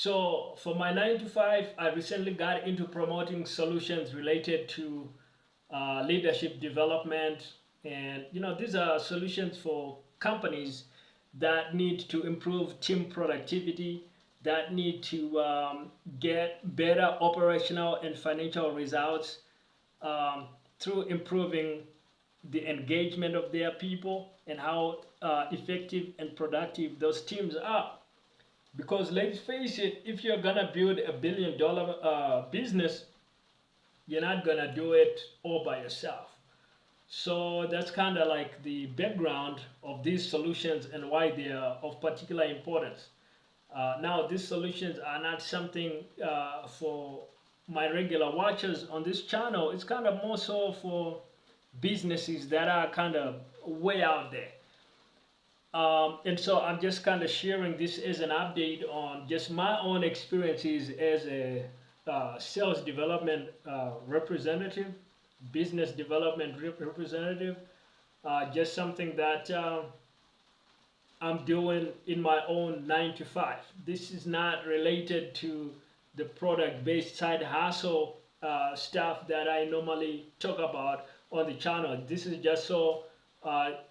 So for my 9 to 5, I recently got into promoting solutions related to leadership development. And these are solutions for companies that need to improve team productivity, that need to get better operational and financial results um, through improving the engagement of their people and how effective and productive those teams are. Because let's face it, if you're gonna build $1 billion business, you're not gonna do it all by yourself. So that's kind of like the background of these solutions and why they are of particular importance. Now, these solutions are not something for my regular watchers on this channel. It's kind of more so for businesses that are kind of way out there. And so I'm just kind of sharing this as an update on just my own experiences as a sales development representative, business development representative, just something that I'm doing in my own 9 to 5. This is not related to the product-based side hustle stuff that I normally talk about on the channel. This is just so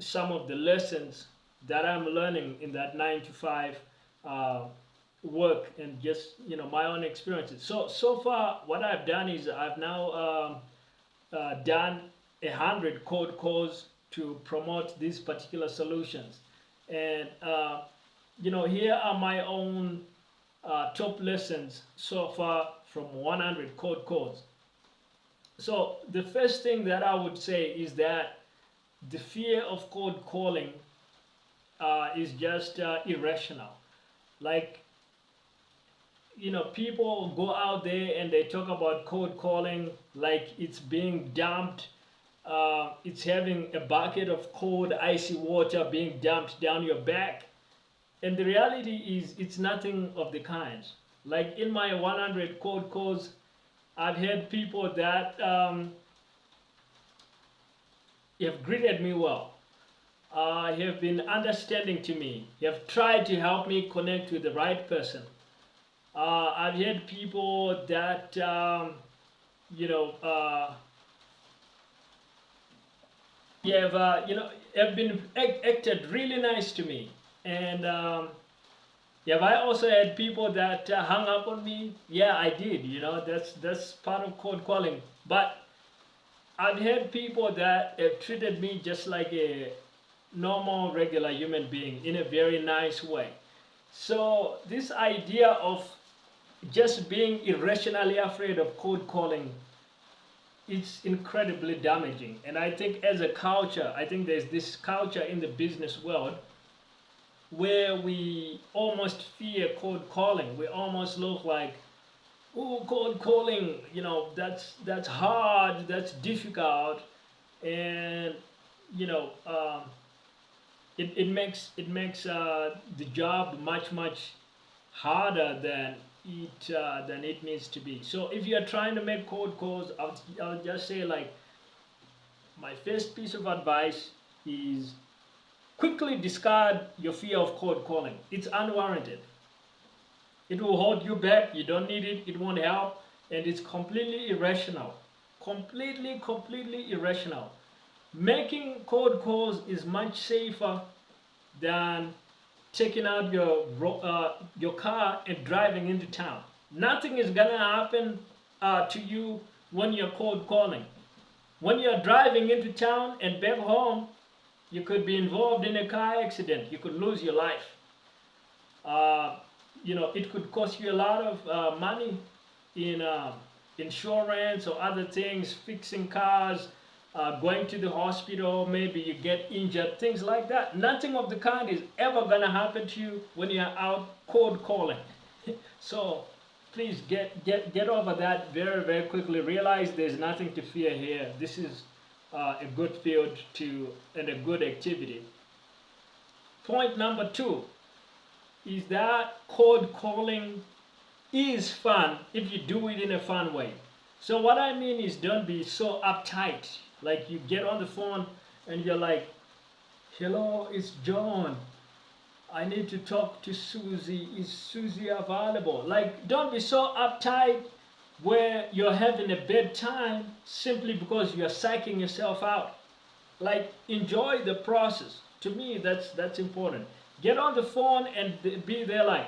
some of the lessons that I'm learning in that 9 to 5 work and just my own experiences. So far, what I've done is I've now done 100 cold calls to promote these particular solutions, and here are my own top lessons so far from 100 cold calls. So the first thing that I would say is that the fear of cold calling is just irrational. Like, people go out there and they talk about cold calling like it's being dumped. It's having a bucket of cold, icy water being dumped down your back. And the reality is it's nothing of the kind. Like in my 100 cold calls, I've had people that have greeted me well. Have been understanding to me, have tried to help me connect with the right person. I've had people that have been acted really nice to me, and have I also had people that hung up on me? Yeah, I did. That's part of cold calling. But I've had people that have treated me just like a normal, regular human being in a very nice way. So this idea of just being irrationally afraid of cold calling, it's incredibly damaging. And I think as a culture, I think there's this culture in the business world where we almost fear cold calling. We almost look like, oh, cold calling, that's hard, that's difficult, and it makes the job much harder than it needs to be. So if you're trying to make cold calls, I'll just say, like, my first piece of advice is quickly discard your fear of cold calling. It's unwarranted. It will hold you back. You don't need it. It won't help, and it's completely irrational. Completely irrational. Making cold calls is much safer than taking out your car and driving into town. Nothing is gonna happen to you when you're cold calling. When you're driving into town and back home, you could be involved in a car accident. You could lose your life. It could cost you a lot of money in insurance or other things, fixing cars, going to the hospital, maybe you get injured, things like that. Nothing of the kind is ever gonna happen to you when you're out cold calling. So please get over that very quickly. Realize there's nothing to fear here. This is a good field and a good activity. Point number 2 is that cold calling is fun if you do it in a fun way. So what I mean is, don't be so uptight. Like, you get on the phone and you're like, hello, it's John. I need to talk to Susie. Is Susie available? Like, don't be so uptight where you're having a bad time simply because you're psyching yourself out. Like, enjoy the process. To me, that's important. Get on the phone and be there like,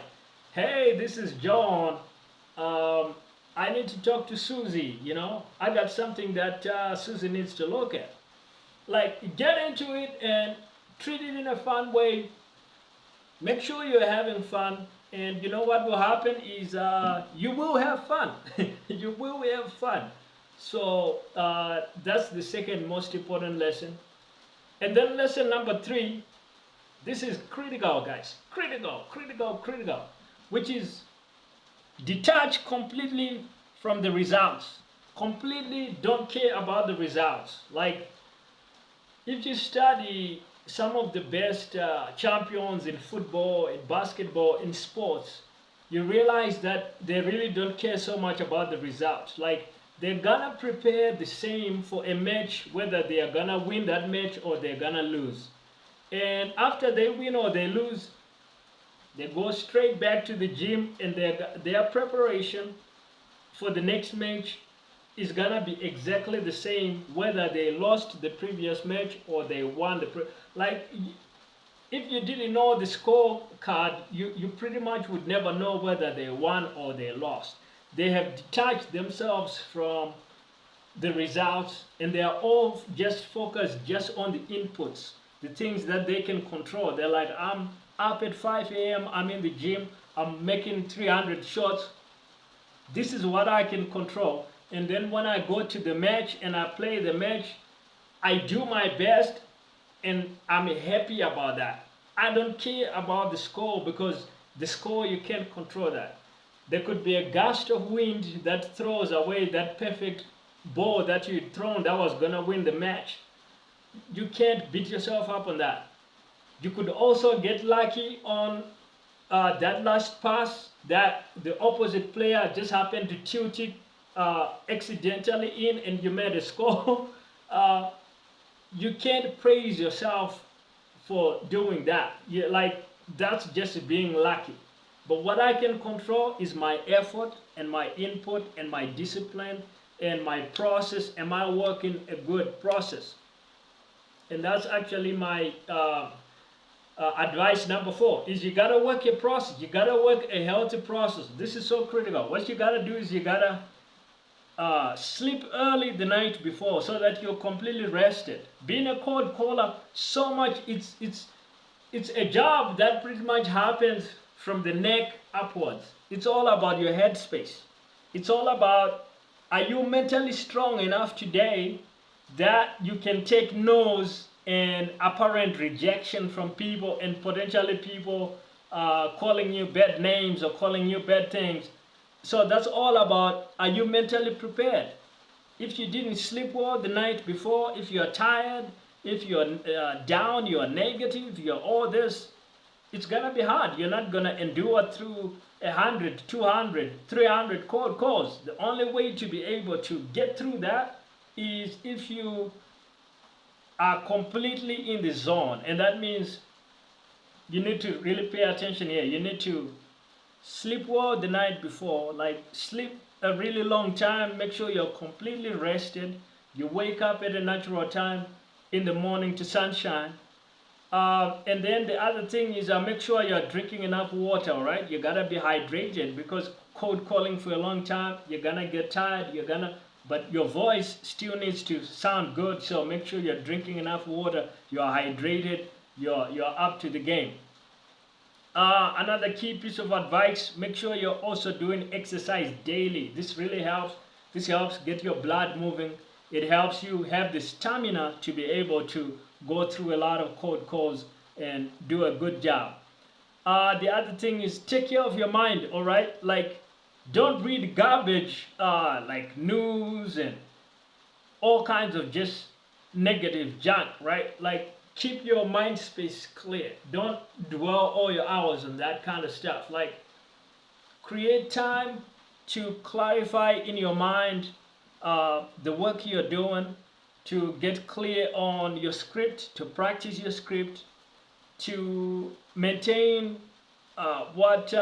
hey, this is John. I need to talk to Susie. I got something that Susie needs to look at. Like, get into it and treat it in a fun way. Make sure you're having fun, and you know what will happen is you will have fun. You will have fun. So that's the second most important lesson. And then lesson number 3, this is critical, guys. Critical, which is detach completely from the results. Completely don't care about the results. Like, if you study some of the best champions in football, in basketball, in sports, you realize that they really don't care so much about the results. Like, they're gonna prepare the same for a match, whether they are gonna win that match or they're gonna lose. And after they win or they lose, they go straight back to the gym, and their preparation for the next match is gonna be exactly the same whether they lost the previous match or they won like, if you didn't know the scorecard, you pretty much would never know whether they won or they lost. They have detached themselves from the results, and they are all just focused just on the inputs, the things that they can control. They're like, I'm up at 5 a.m., I'm in the gym, I'm making 300 shots. This is what I can control. And then when I go to the match and I play the match, I do my best, and I'm happy about that. I don't care about the score, because the score, you can't control that. There could be a gust of wind that throws away that perfect ball that you'd thrown that was gonna win the match. You can't beat yourself up on that. You could also get lucky on that last pass that the opposite player just happened to tilt it accidentally in, and you made a score. You can't praise yourself for doing that. That's just being lucky. But what I can control is my effort and my input and my discipline and my process. Am I working a good process? And that's actually my advice number 4, is you gotta work your process. You gotta work a healthy process. This is so critical. What you gotta do is you gotta sleep early the night before so that you're completely rested. Being a cold caller, so much, it's a job that pretty much happens from the neck upwards. It's all about your headspace. It's all about, are you mentally strong enough today that you can take no's and apparent rejection from people, and potentially people calling you bad names or calling you bad things. So that's all about, are you mentally prepared? If you didn't sleep well the night before, if you're tired, if you're down, you're negative, you're all this, it's gonna be hard. You're not gonna endure through 100, 200, 300 cold calls. The only way to be able to get through that is if you are completely in the zone. And that means you need to really pay attention here. You need to sleep well the night before. Like, sleep a really long time. Make sure you're completely rested. You wake up at a natural time in the morning to sunshine. And then the other thing is make sure you're drinking enough water, all right? You gotta be hydrated, because cold calling for a long time, you're gonna get tired, but your voice still needs to sound good, so make sure you're drinking enough water, you're hydrated, you're up to the game. Another key piece of advice, make sure you're also doing exercise daily. This really helps. This helps get your blood moving. It helps you have the stamina to be able to go through a lot of cold calls and do a good job. The other thing is take care of your mind, all right? Like, don't read garbage like news and all kinds of just negative junk, right? Like, keep your mind space clear. Don't dwell all your hours on that kind of stuff. Like, create time to clarify in your mind the work you're doing, to get clear on your script, to practice your script, to maintain what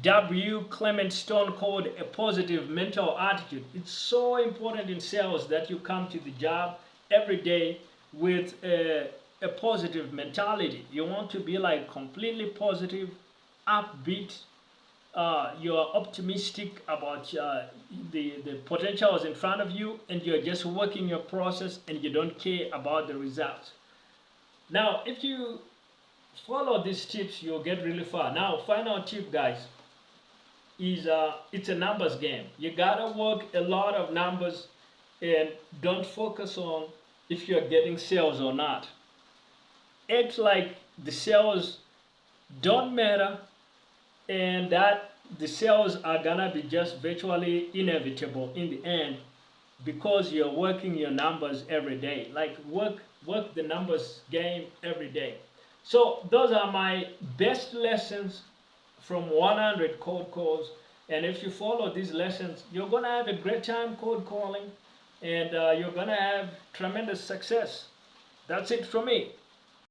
W. Clement Stone called a positive mental attitude. It's so important in sales that you come to the job every day with a positive mentality. You want to be like completely positive, upbeat. You're optimistic about the potentials in front of you, and you're just working your process and you don't care about the results. Now, if you follow these tips, you'll get really far. Now, final tip, guys, is it's a numbers game. You gotta work a lot of numbers and don't focus on if you're getting sales or not. Act like the sales don't matter and that the sales are gonna be just virtually inevitable in the end because you're working your numbers every day. Like work the numbers game every day. So those are my best lessons from 100 cold calls, and if you follow these lessons, you're gonna have a great time cold calling, and you're gonna have tremendous success. That's it from me.